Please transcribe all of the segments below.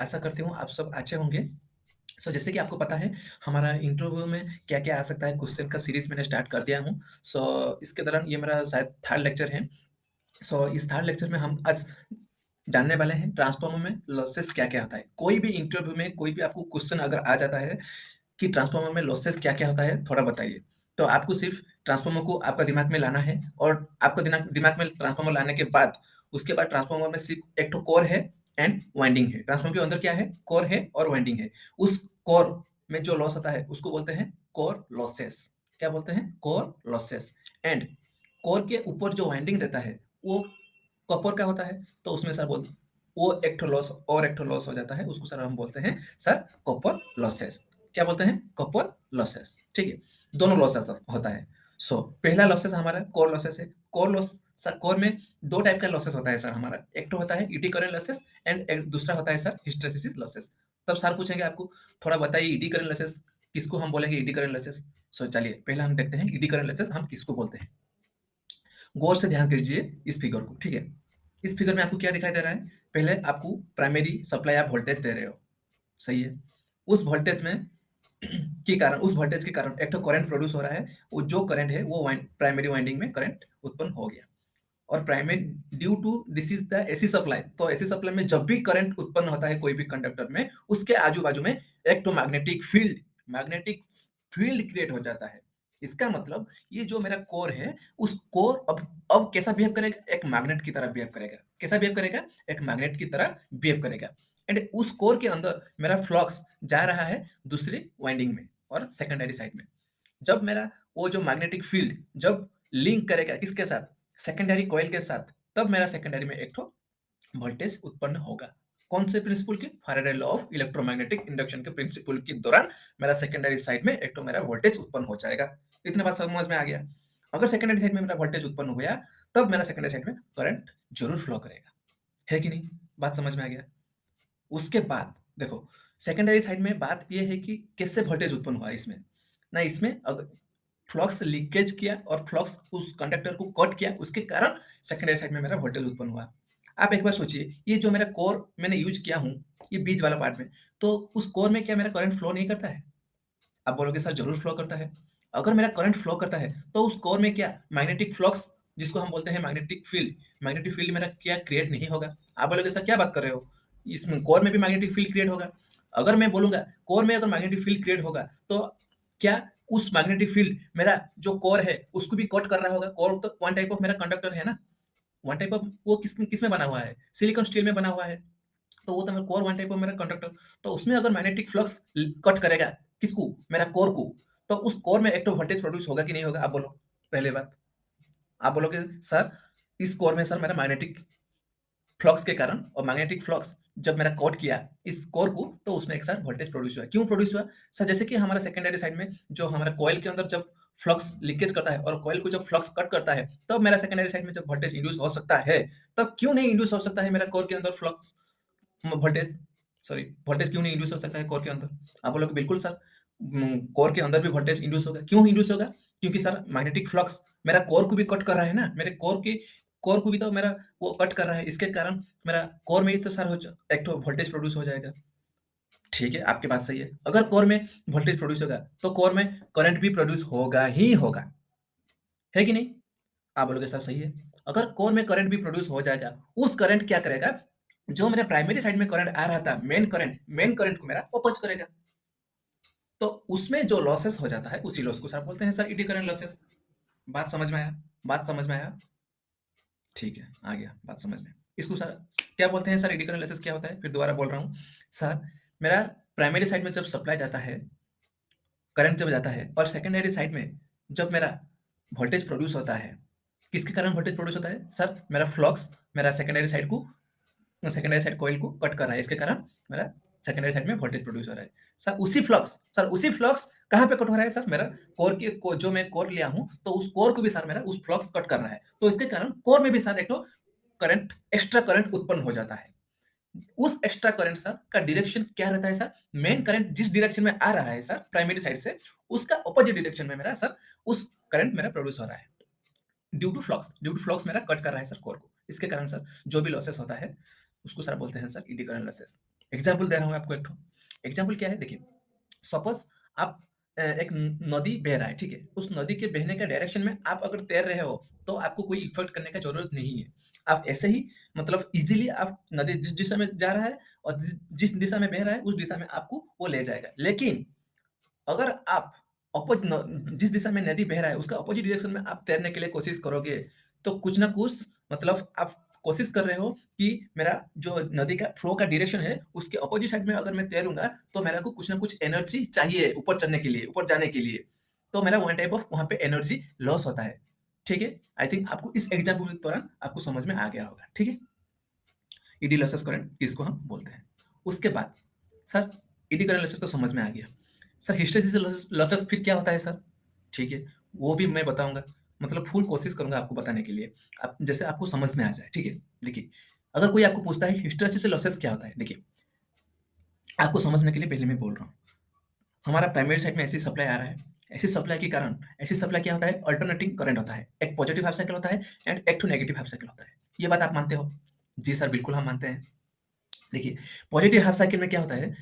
आशा करती हूँ आप सब अच्छे होंगे। जैसे कि आपको पता है हमारा इंटरव्यू में क्या-क्या आ सकता है, क्वेश्चन का सीरीज़ मैंने स्टार्ट कर दिया हूँ। इसके दौरान ये मेरा शायद थर्ड लेक्चर है। इस थर्ड लेक्चर में हम आज जानने वाले हैं ट्रांसफार्मर में लॉसेस क्या-क्या होता है। कोई भी इंटरव्यू में कोई भी आपको क्वेश्चन अगर आ जाता है कि ट्रांसफार्मर में लॉसेस क्या-क्या होता है, थोड़ा बताइए। तो आपको सिर्फ ट्रांसफार्मर को आपका दिमाग में लाना है और आपका दिमाग दिमाग में ट्रांसफार्मर लाने के बाद, उसके बाद ट्रांसफार्मर में सिर्फ एक ठो कोर है एंड वाइंडिंग है। ट्रांसफार्मर के अंदर क्या है? कोर है और वाइंडिंग है। उस कोर में जो लॉस होता है, उसको बोलते हैं कोर लॉसेस। क्या बोलते हैं? Core losses. एंड कोर के ऊपर जो वाइंडिंग रहता है, वो कॉपर का होता है, तो उसमें सर बोल वो एक ठो लॉस और एक ठो लॉस हो जाता है, उसको सर हम बोलते हैं सर कॉपर लॉसेस। क्या बोलते हैं? कॉपर लॉसेस, ठीक है? दोनों लॉसेस होता है। पहला लॉसेस हमारा कोर लॉसेस है। कोर लॉस सर कोर में 2 टाइप का लॉसेस होता है सर हमारा। एक तो होता है ईडी करंट लॉसेस एंड एक दूसरा होता है सर हिस्टैरिसीस लॉसेस। तब सर पूछेंगे आपको, थोड़ा बताइए ईडी करंट लॉसेस किसको हम बोलेंगे ईडी करंट लॉसेस? चलिए पहले हम देखते हैं ईडी करंट लॉसेस हम किसको बोलते हैं। गौर से ध्यान कीजिए इस फिगर को, ठीक है? इस फिगर में आपको क्या दिखाई दे रहा है? पहले आपको प्राइमरी सप्लाई आप वोल्टेज दे रहे हो, सही है? उस वोल्टेज में उस वोल्टेज के कारण एक तो करंट प्रोड्यूस हो रहा है। वो जो करंट है वो प्राइमरी वाइंडिंग में करंट उत्पन्न हो गया। और primary due to this is the AC supply. तो एसी सप्लाई में जब भी करंट उत्पन्न होता है कोई भी कंडक्टर में, उसके आजू बाजू में एक तो मैग्नेटिक फील्ड क्रिएट हो जाता है। इसका मतलब ये जो मेरा कोर है, उस कोर अब कैसा बिहेव करेगा? एक मैग्नेट की तरह बिहेव करेगा। कैसा बिहेव करेगा? एक मैग्नेट की तरह बिहेव करेगा। एंड उस कोर के अंदर मेरा फ्लक्स जा रहा है दूसरी वाइंडिंग में और सेकेंडरी साइड में। जब मेरा वो जो मैग्नेटिक फील्ड जब लिंक करेगा किसके साथ? सेकेंडरी कॉइल के साथ, तब मेरा सेकेंडरी में एक ठो वोल्टेज उत्पन्न होगा। कौन से प्रिंसिपल के? Faraday law of electromagnetic induction के प्रिंसिपल के दौरान मेरा सेकेंडरी साइड में एक तो मेरा वोल्टेज उत्पन्न हो जाएगा। इतने बात समझ में आ गया? अगर सेकेंडरी साइड में मेरा वोल्टेज उत्पन्न हो गया, तब मेरा सेकेंडरी साइड में करंट जरूर फ्लो करेगा। है कि नहीं? बात समझ में आ गया? उसके बाद देखो, सेकेंडरी साइड में बात ये है कि कैसे वोल्टेज उत्पन्न हुआ इसमें। ना इसमें अगर फ्लक्स लीकेज किया और फ्लक्स उस कंडक्टर को कट किया, उसके कारण सेकेंडरी साइड में मेरा वोल्टेज उत्पन्न हुआ। आप एक बार सोचिए, ये जो मेरा कोर मैंने यूज किया हूँ, ये बीच वाला पार्ट में, तो उस कोर में क्या मेरा करंट फ्लो नहीं करता है? आप बोलोगे सर जरूर फ्लो करता है। अगर मेरा करंट फ्लो करता है, तो उस कोर में क्या मैग्नेटिक फ्लक्स, जिसको हम बोलते हैं मैग्नेटिक फील्ड मेरा क्या क्रिएट नहीं होगा? आप बोलोगे सर क्या बात कर रहे हो? इसमें कोर में भी मैग्नेटिक फील्ड क्रिएट होगा। अगर मैं बोलूंगा कोर में अगर मैग्नेटिक फील्ड क्रिएट होगा, तो क्या उस मैग्नेटिक फील्ड मेरा जो कोर है उसको भी कट कर रहा होगा? कोर तो वन टाइप ऑफ मेरा कंडक्टर है ना, वन टाइप ऑफ वो किस में बना हुआ है? सिलिकॉन स्टील में बना हुआ है। तो वो तो मेरा कोर वन टाइप ऑफ मेरा कंडक्टर। तो उसमें अगर मैग्नेटिक फ्लक्स कट करेगा किसको? मेरा कोर को। तो उस कोर में एक तो वोल्टेज प्रोड्यूस होगा कि नहीं होगा? आप बोलो। पहले बात आप बोलोगे सर इस कोर में सर मेरा मैग्नेटिक फ्लक्स के कारण, और मैग्नेटिक फ्लक्स जब मेरा कोट किया इस कोर को, तो उसमें एक साथ वोल्टेज प्रोड्यूस हुआ। क्यों प्रोड्यूस हुआ? सर जैसे कि हमारा सेकेंडरी साइड में जो हमारा कॉइल के अंदर जब फ्लक्स लीकेज करता है और कॉइल को जब फ्लक्स कट करता है, तब मेरा सेकेंडरी साइड में जब वोल्टेज इंड्यूस हो सकता है। तब क्यों नहीं इंड्यूस हो सकता है मेरा कोर के अंदर फ्लक्स वोल्टेज? सॉरी, वोल्टेज क्यों नहीं इंड्यूस हो सकता है कोर के अंदर? आप बोलोगे बिल्कुल सर, कोर के अंदर भी वोल्टेज इंड्यूस होगा। क्यों इंड्यूस होगा? क्योंकि सर मैग्नेटिक फ्लक्स मेरा कोर को भी कट कर रहा है ना, मेरे कोर को भी तो मेरा वो कट कर रहा है। इसके कारण मेरा कोर में ही तो सर एक तो वोल्टेज प्रोड्यूस हो जाएगा। ठीक है, आपकी बात सही है। अगर कोर में वोल्टेज प्रोड्यूस होगा, तो कोर में करंट भी प्रोड्यूस होगा ही होगा। है कि नहीं? आप बोलोगे सर सही है। अगर कोर में करंट भी प्रोड्यूस हो जाएगा, उस करंट क्या करेगा? जो मेरे प्राइमरी साइड में करंट आ रहा था, मेन करंट को मेरा वापस करेगा। तो उसमें जो लॉसेस हो जाता है, उसी लॉस को सर बोलते हैं सर ईडी करंट लॉसेस। बात समझ में आया? बात समझ में आया? ठीक है, आ गया बात समझ में। इसको सर क्या बोलते हैं? सर ईडी करंट लॉसेस क्या होता है? फिर दोबारा बोल रहा हूँ। सर मेरा प्राइमरी साइड में जब सप्लाई जाता है, करंट जब जाता है, और सेकेंडरी साइड में जब मेरा वोल्टेज प्रोड्यूस होता है, किसके कारण वोल्टेज प्रोड्यूस होता है? सर मेरा फ्लक्स मेरा सेकेंडरी साइड कॉइल को कट कर रहा है, इसके कारण मेरा सेकेंडरी साइड में वोल्टेज प्रोड्यूस हो रहा है। सर उसी फ्लक्स कहाँ पे कट हो रहा है? सर मेरा जो मैं कोर लिया हूँ, तो उस कोर को भी सर मेरा उस फ्लक्स कट कर रहा है। तो इसके कारण कोर में भी सर एक तो करंट, एक्स्ट्रा करंट उत्पन्न हो जाता है। उस एक्स्ट्रा करंट सर का डायरेक्शन क्या रहता है? सर मेन करंट जिस डायरेक्शन में आ रहा है सर प्राइमरी साइड से, उसका ऑपोजिट डायरेक्शन में मेरा सर उस करंट मेरा प्रोड्यूस हो रहा है। ड्यू टू फ्लक्स मेरा कट कर रहा है सर कोर को। इसके कारण सर जो भी लॉसेस होता है, उसको सर बोलते हैं sir ED current losses. Example दे रहा हूँ आपको एक ठो। एग्ज़ाम्पल क्या है देखिए, सपोज़ आप एक नदी बह रहा है, ठीक है? उस नदी के बहने का डायरेक्शन में आप अगर तैर रहे हो, तो आपको कोई इफ़र्ट करने का ज़रूरत नहीं है। आप ऐसे ही मतलब ईज़िली आप नदी जिस दिशा में जा रहा है और जिस जिस दिशा में बह रहा है, उस दिशा में आपको वो ले जाएगा। लेकिन अगर आप जिस दिशा में नदी बह रहा है, उसका अपोज़िट डायरेक्शन में आप तैरने के लिए कोशिश करोगे, तो कुछ ना कुछ मतलब आप कोशिश कर रहे हो कि मेरा जो नदी का फ्लो का डायरेक्शन है, उसके अपोज़िट साइड में अगर मैं तैरूँगा, तो मेरे को कुछ ना कुछ एनर्जी चाहिए ऊपर चढ़ने के लिए, ऊपर जाने के लिए। तो मेरा वन टाइप ऑफ वहाँ पे एनर्जी लॉस होता है। ठीक है? आई थिंक आपको इस एग्ज़ाम्पल के दौरान आपको समझ में आ गया होगा। ठीक है? ईडी लॉसेस करंट इसको हम बोलते हैं। उसके बाद सर ईडी करंट लॉसेस तो समझ में आ गया। सर हिस्टैरिसीस लॉसेस लॉसेस फिर क्या होता है सर? ठीक है, वो भी मैं बताऊँगा। मतलब फुल कोशिश करूँगा आपको बताने के लिए। आप जैसे आपको समझ में आ जाए, ठीक है? देखिए, अगर कोई आपको पूछता है हिस्टैरिसीस लॉसेस क्या होता है? देखिए, आपको समझने के लिए पहले मैं बोल रहा हूँ। हमारा प्राइमरी साइड में ऐसी सप्लाई आ रहा है। ऐसी सप्लाई के कारण ऐसी सप्लाई क्या होता है? अल्टरनेटिंग करंट होता है। एक पॉजिटिव हाफ साइकिल होता है एंड एक ठो नेगेटिव हाफ साइकिल होता है। ये बात आप मानते हो? जी सर, बिल्कुल हम मानते हैं। देखिए, पॉजिटिव हाफ साइकिल में क्या होता है,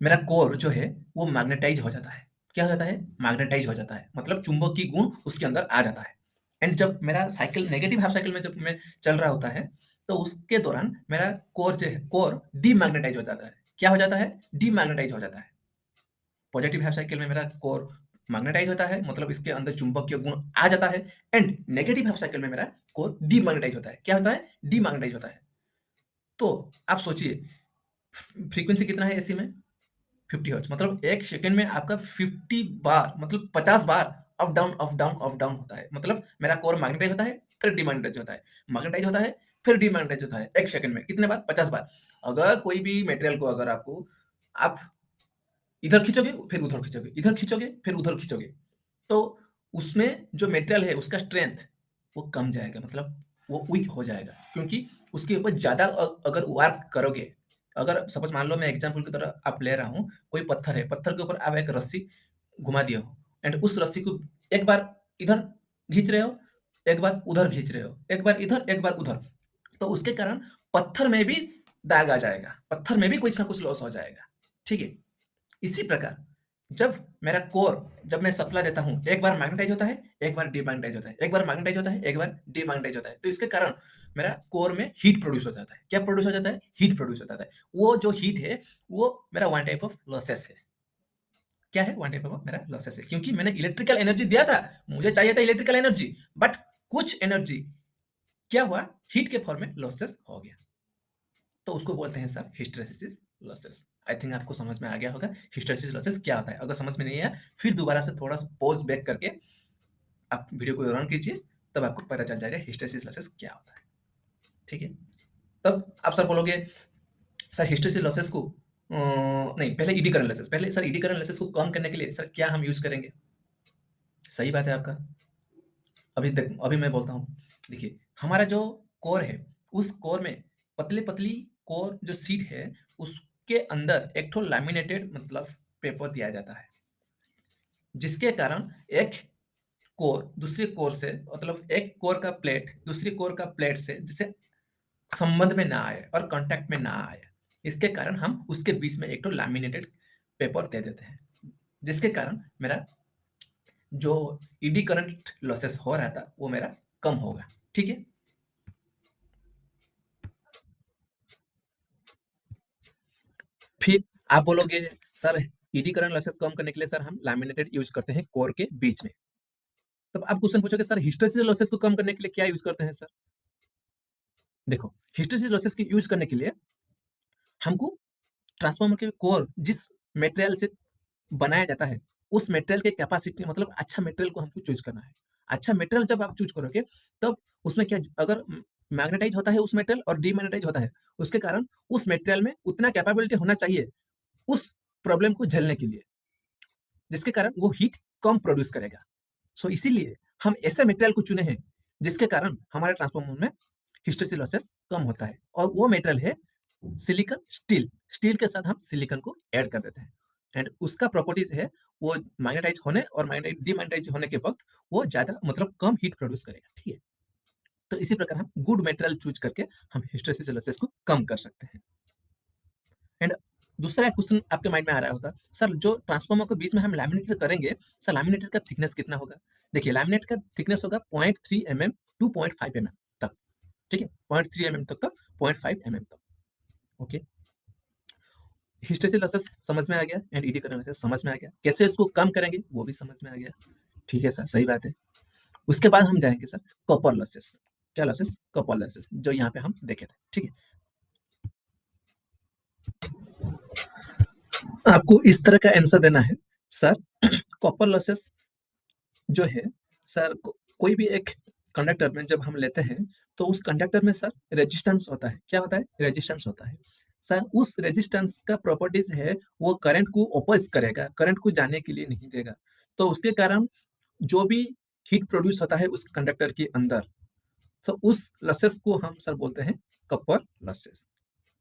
मेरा कोर जो है वो मैग्नेटाइज़ हो जाता है। क्या हो जाता है? मैग्नेटाइज़ हो जाता है। मतलब चुंबकीय गुण उसके अंदर आ जाता है। एंड जब मेरा साइकिल नेगेटिव हाफ साइकिल में जब मैं चल रहा होता है, तो उसके दौरान मेरा कोर जो है, कोर डीमैग्नेटाइज़ हो जाता है। क्या हो जाता है? डीमैग्नेटाइज़ हो जाता है। पॉजिटिव हाफ साइकिल में मेरा कोर मैग्नेटाइज़ होता है, मतलब इसके अंदर चुंबकीय गुण आ जाता है एंड नेगेटिव हाफ साइकिल में मेरा कोर डीमैग्नेटाइज़ होता है। क्या होता है? डीमैग्नेटाइज़ होता है। तो आप सोचिए फ्रीक्वेंसी कितना है एसी में? 50 हर्ट्ज मतलब 1 सेकंड में आपका 50 बार मतलब 50 बार up down, up down, up down होता है। मतलब मेरा कोर मैग्नेटाइज़ होता है, फिर डिमैग्नेटाइज़ होता है। मैग्नेटाइज़ होता है, फिर डिमैग्नेटाइज़ होता है 1 सेकंड में। कितने बार? 50 बार। अगर कोई भी मटेरियल को अगर आपको आप इधर खींचोगे, फिर उधर खींचोगे, इधर खींचोगे, फिर उधर खींचोगे, तो उसमें जो मटेरियल है उसका स्ट्रेंथ वो कम जाएगा मतलब वो वीक हो जाएगा क्योंकि उसके ऊपर ज़्यादा अगर वर्क करोगे, अगर सपोज़ मान लो मैं एग्ज़ाम्पल की तरह आप ले रहा हूँ, कोई पत्थर है, पत्थर के ऊपर आप एक रस्सी घुमा दिए हो एंड उस रस्सी को एक बार इधर खींच रहे हो, एक बार उधर खींच रहे हो, एक बार इधर, एक बार उधर, तो उसके कारण पत्थर में भी दाग आ जाएगा, पत्थर में भी कुछ ना कुछ लॉस हो जाएगा, ठीक है? इसी प्रकार जब मेरा कोर जब मैं सप्लाई देता हूँ, एक बार मैग्नेटाइज़ होता है, एक बार डिमैग्नेटाइज़ होता है, एक बार मैग्नेटाइज़ होता है, एक बार डिमैग्नेटाइज़ होता है। तो इसके कारण मेरा कोर में हीट प्रोड्यूस हो जाता है। क्या प्रोड्यूस हो जाता है? हीट प्रोड्यूस हो जाता है। वो जो हीट है, वो मेरा वन टाइप ऑफ लॉसेस है। क्या है? वन टाइप ऑफ मेरा लॉसेस है क्योंकि मैंने इलेक्ट्रिकल एनर्जी दिया था, मुझे चाहिए था इलेक्ट्रिकल एनर्जी, बट कुछ एनर्जी क्या हुआ? हीट के फॉर्म में लॉसेस हो गया। तो उसको बोलते हैं sir hysteresis losses. I think आपको समझ में आ गया होगा हिस्टैरिसीस लॉसेस क्या होता है। अगर समझ में नहीं आया फिर दोबारा से थोड़ा-सा पॉज़ बैक करके आप वीडियो को रन कीजिए, तब आपको पता चल जाएगा हिस्टैरिसीस लॉसेस क्या होता है। ठीक है? तब आप सर बोलोगे सर हिस्टैरिसीस लॉसेस को नहीं पहले ईडी करंट लॉसेस पहले सर ईडी करंट लॉसेस को कम करने के लिए सर क्या हम यूज़ करेंगे? सही बात है आपका। अभी मैं बोलता हूँ। देखिए, हमारा जो कोर है, उस कोर में पतली-पतली कोर जो शीट है, उसके अंदर एक ठो लैमिनेटेड मतलब पेपर दिया जाता है। जिसके कारण एक कोर दूसरे कोर से मतलब एक कोर का प्लेट दूसरी कोर का प्लेट से जिसे संबंध में ना आए और कॉन्टैक्ट में ना आए। इसके कारण हम उसके बीच में एक ठो लैमिनेटेड पेपर दे देते हैं। जिसके कारण मेरा जो ईडी करंट लॉसेस हो रहा था, वो मेरा कम होगा। ठीक है? फिर आप बोलोगे सर ईडी करंट लॉसेस कम करने के लिए सर हम लैमिनेटेड यूज़ करते हैं कोर के बीच में। तब आप क्वेश्चन पूछोगे सर हिस्टैरिसीस लॉसेस को कम करने के लिए क्या यूज़ करते हैं सर? देखो, हिस्टैरिसीस लॉसेस की यूज़ करने के लिए हमको ट्रांसफार्मर के कोर जिस मटेरियल से बनाया जाता है, उस मटेरियल की कैपेसिटी मतलब अच्छा मटेरियल को हमको चूज़ करना है। अच्छा मटेरियल जब आप चूज़ करोगे, तब उसमें क्या अगर मैग्नेटाइज़ होता है उस मटेरियल और डीमैग्नेटाइज़ होता है, उसके कारण उस मटेरियल में उतना कैपेबिलिटी होना चाहिए, उस प्रॉब्लम को झेलने के लिए, जिसके कारण वो हीट कम प्रोड्यूस करेगा। सो इसीलिए हम ऐसे मटेरियल को चुने हैं, जिसके कारण हमारे ट्रांसफार्मर में हिस्टैरिसीस लॉसेस कम होता है और वो मटेरियल है सिलिकॉन स्टील। स्टील के साथ हम सिलिकॉन को ऐड कर देते हैं एंड उसका प्रॉपर्टीज़ है, वो मैग्नेटाइज़ होने और डीमैग्नेटाइज़ होने के वक़्त वो ज़्यादा मतलब कम हीट प्रोड्यूस करेगा, ठीक है? तो इसी प्रकार हम गुड मटेरियल चूज़ करके हम हिस्टैरिसीस लॉसेस को कम कर सकते हैं। एंड दूसरा क्वेश्चन आपके माइंड में आ रहा होगा, सर जो ट्रांसफार्मर के बीच में हम लैमिनेटेड करेंगे, सर लैमिनेटेड का थिकनेस कितना होगा? देखिए लैमिनेट का थिकनेस होगा 0.3 एमएम टू 0.5 एमएम तक, ठीक है? 0.3 एमएम तक, 0.5 एमएम तक, ओके? हिस्टैरिसीस लॉसेस समझ में आ गया एंड ईडी करंट लॉसेस समझ में आ गया। कैसे इसको कम करेंगे वो भी समझ में आ गया। ठीक है सर, सही बात है। उसके बाद हम जाएँगे सर कॉपर लॉसेस। क्या लॉसेस? कॉपर लॉसेस जो यहाँ पे हम देखे थे, ठीक है? आपको इस तरह का आंसर देना है, सर कॉपर लॉसेस जो है सर कोई भी एक कंडक्टर में जब हम लेते हैं तो उस कंडक्टर में सर रेजिस्टेंस होता है। क्या होता है? रेजिस्टेंस होता है। सर उस रेजिस्टेंस का प्रॉपर्टीज है वो करंट को ऑपोज करेगा, करंट को जाने के लिए नहीं देगा। तो उसके कारण जो भी हीट प्रोड्यूस होता है उस कंडक्टर के अंदर, तो उस लॉसेस को हम सर बोलते हैं कॉपर लॉसेस।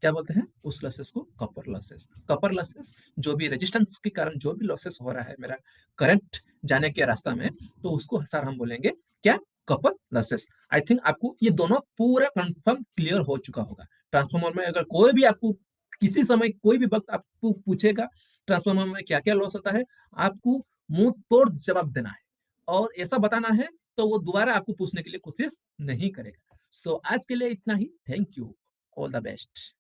क्या बोलते हैं? उस लॉसेस को कॉपर लॉसेस। कॉपर लॉसेस जो भी रेजिस्टेंस के कारण जो भी लॉसेस हो रहा है मेरा करंट जाने के रास्ता में, तो उसको सर हम बोलेंगे क्या? Copper losses. आई थिंक आपको ये दोनों पूरा कंफर्म क्लियर हो चुका होगा। ट्रांसफार्मर में अगर कोई भी आपको किसी समय कोई भी वक्त आपको पूछेगा ट्रांसफार्मर में क्या क्या लॉस होता है, आपको मुंह तोड़ जवाब देना है और ऐसा बताना है तो वो दोबारा आपको पूछने के लिए कोशिश नहीं करेगा। सो आज के लिए इतना ही। Thank you. All the best.